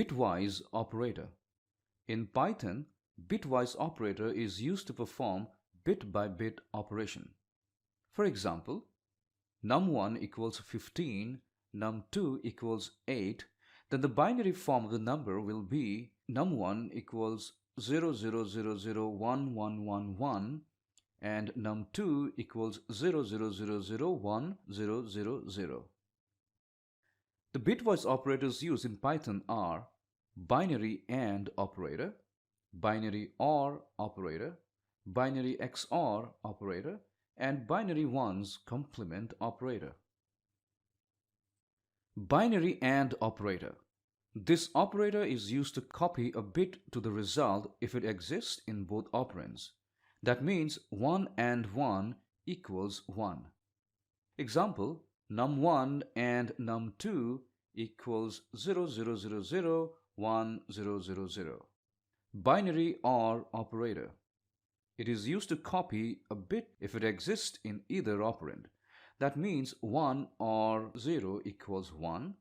Bitwise operator. In Python, bitwise operator is used to perform bit-by-bit operation. For example, num1 equals 15, num2 equals 8, then the binary form of the number will be num1 equals 00001111 and num2 equals 00001000. The bitwise operators used in Python are binary AND operator, binary OR operator, binary XOR operator, and binary ones complement operator. Binary AND operator. This operator is used to copy a bit to the result if it exists in both operands. That means 1 and 1 equals 1. Example, num1 and num2 equals 00001000. Binary OR operator. It is used to copy a bit if it exists in either operand. That means 1 or 0 equals 1,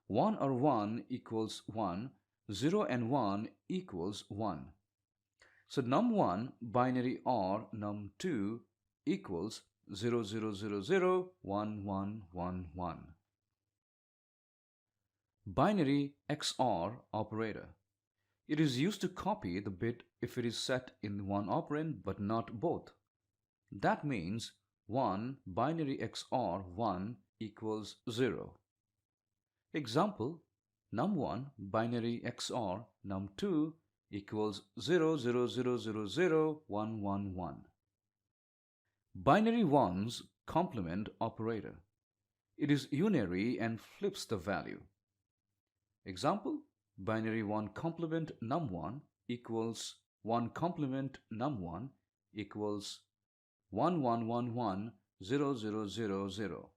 1 or 1 equals 1, 0 and 1 equals 1. So num1 binary OR num2 equals 00001111. Binary XOR operator. It is used to copy the bit if it is set in one operand but not both. That means 1 binary XOR 1 equals 0. Example, num1 binary XOR num2 equals 00000111. Binary ones complement operator. It is unary and flips the value. Example, binary 1 complement num1 equals 1 complement num1 equals 11110000.